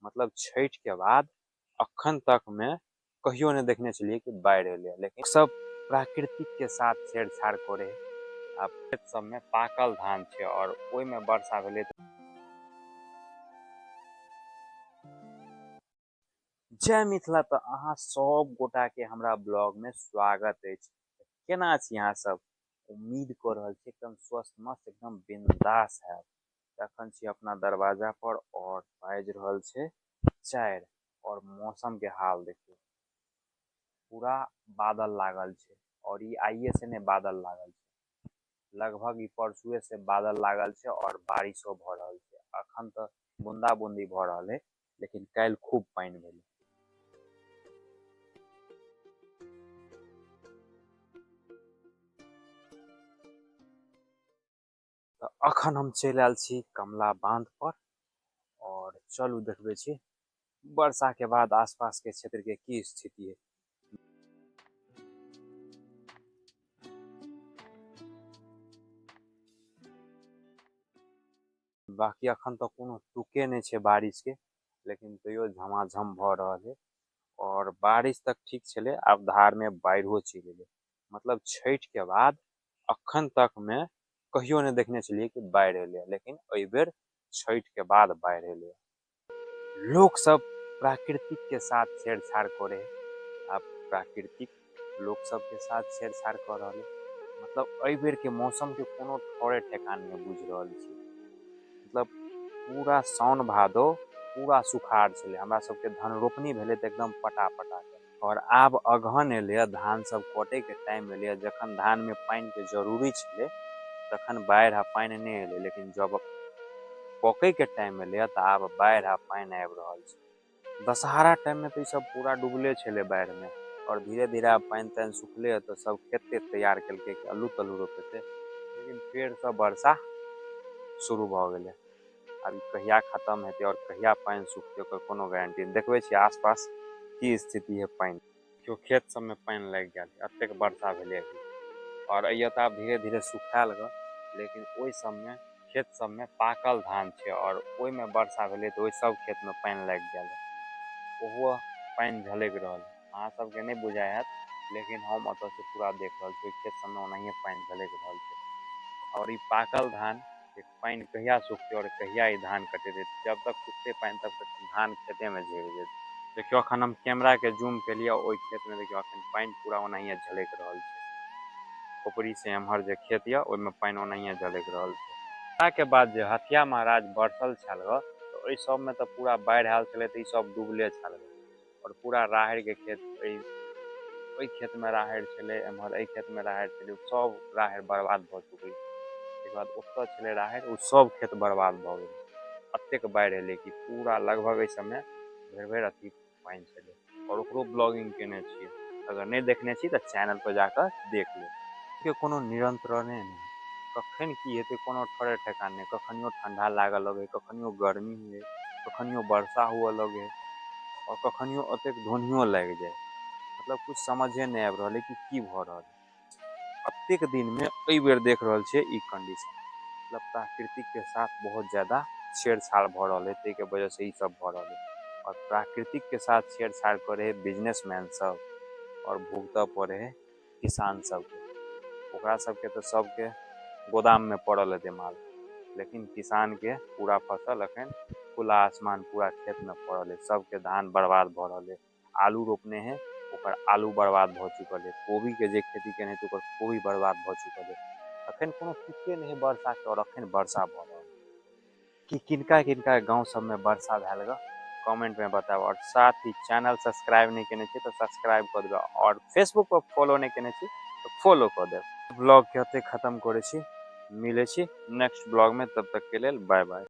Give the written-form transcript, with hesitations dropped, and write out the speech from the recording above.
मतलब छठ के बाद अखन तक में कहियो नहीं देखने छलिए कि बाढ़ एले, लेकिन सब प्राकृतिक के साथ छेड़छाड़ करे। आब खेत सब में पाकल धान छे और ओइ में वर्षा भेले। जय मिथिला, तो अहाँ सब गोटा के हमरा ब्लॉग में स्वागत है। केना छी अहाँ सब? उम्मीद कर रहल छी एकदम स्वस्थ मस्त एकदम बिंदास है। अखन छी अपना दरवाजा पर और बाज रहल छे 4 और मौसम के हाल देखियो, पूरा बादल लागल छे और ये आइए से ने बादल लागल छे, लगभग ई परसुए से बादल लागल छे और बारिशो भ रहल छे। अखन तो बूंदा बूंदी भ रहल है, लेकिन कल खूब पानी भेल। तो अखन हम चल आयल छी कमला बांध पर और चलू देखबे छी वर्षा के बाद आसपास के क्षेत्र के की स्थिति है। बाकी अखन तो कोनो तुके नहीं छे बारिश के, लेकिन तैयो झमाझम भ रहल है और बारिश तक ठीक छले। अब धार में बाढ़ो चल गेले। मतलब छठ के बाद अखन तक में कहियो नहीं देखने छलिए कि बाढ़ एले, लेकिन एहि बेर छठ के बाद बाढ़ एले। लोग सब प्राकृतिक के साथ छेड़छाड़ करे। अब प्राकृतिक लोग सब के साथ छेड़छाड़ कर रहे। मतलब एहि बेर के मौसम के कोनो ठौरे ठेकान नहीं बुझ रहल छी। मतलब पूरा साउन भादो पूरा सुखाड़ छले। हमरा सबके धान रोपनी भेले त एकदम पटा पटा के, और आब अगहन एले, धान सब कटे के टाइम एले। जखन धान में पानी के जरूरी छले तखन बाढ़ आ पानी नहीं एले, लेकिन जब पके के टाइम एले त आब बाढ़ आ पानी आबि रहल छै। दशहरा टाइम में तो सब पूरा डूबले छले बाढ़ में, और धीरे धीरे अब पानी तानी सुखले तो सब खेत तैयार कलके अल्लू तल्लू रोपेते। लेकिन फेर से वर्षा शुरू भ गेले। अब कहिया खत्म हेते और कहिया पानी सुखते ओकर कोनो गारंटी नहीं। देखबे छी आसपास की स्थिति है पानी, क्यों खेत सब में पानी लग गया, अतेक वर्षा भेले और अइया तो धीरे धीरे सुखाए लगे। लेकिन ओइ सब में खेत सब में पाकल धान छे और ओइ में वर्षा भेले तो ओइ सब खेत में पानी लग गया। ओहो पानी झलक रहल, अहाँ सबके नहीं बुझाय हैत, लेकिन हम अत से पूरा देख रहल छी खेत सब में ओनाहिए पानी झलक रहल छे। और ई पाकल धान के पानी कहिया सूखते और कहिया ई धान कटेते, जब तक सूखते पानी तब तक धान खेते में झड़ जेते। देखियो अखन हम कैमरा के जूम के लिए ओइ खेत में देखियो अखन पानी पूरा ओनाहिए झलक रहल छे। खोपड़ी से एम्हर जे खेत या ओइ में पानी ओनाहिए झलक रहल छे। के बाद जे हथिया महाराज बरसल छल ग, तो ओइ सब में तो पूरा बाढ़ आयल छले तो ई सब डूबले छल और पूरा राहड़ के खेत, ओइ खेत में राहड़ छले, एम्हर एहि खेत में राहड़ छले, सब राहड़ बर्बाद भ चुकल। एक बाद ओतऽ छले राहड़, उ सब खेत बर्बाद भ गेल। अतेक बाढ़ एले कि पूरा लगभग इस समय भरि भरि अथी पानी छले, और ओकरो ब्लॉगिंग केने छियै। अगर नहीं देखने छी तो चैनल पर जाकर देख ले। के कोनो नियंत्रण नहीं, कखन की हेते कोनो ठौरे ठेकान नहीं। कखनियो ठंडा लागे लगे, कखनियो गर्मी हुए, कखनियो वर्षा हुए लगे, और कखनियो अतेक धोनियो लग जाए। मतलब कुछ समझे नहीं आबि रहल है कि की भ रहल है। अतेक दिन में एहि बेर देख रहल छियै ई कंडीशन। मतलब प्राकृतिक के साथ बहुत ज्यादा छेड़छाड़ भ रहल है, ताहि के वजह से ई सब भ रहल है। और प्राकृतिक के साथ छेड़छाड़ करे है बिजनेसमैन सब, और भुगतऽ पड़े है किसान सबके। ओकरा सबके तो सबके गोदाम में पड़ल है माल, लेकिन किसान के पूरा फसल अखन खुला आसमान पूरा खेत में पड़ल है। सबके धान बर्बाद भ रहल है। आलू रोपने हैं, ओकर आलू बर्बाद भ चुकल है। कोबी के जे खेती केने तो ओकर कोबी बर्बाद भ चुकल है। अखन कोनो तुके नहीं वर्षा के, और अखन वर्षा भ रहल कि किनका किनका गाँव सब में वर्षा भेल ग कमेंट में बताओ। और साथ ही चैनल सब्सक्राइब नहीं केने छी तो सब्सक्राइब कर देबे, और फेसबुक पर फॉलो नहीं केने छी तो फॉलो कर देब। ब्लॉग के एते खत्म करे छी, मिले छी नेक्स्ट ब्लॉग में, तब तक के लिए बाय बाय।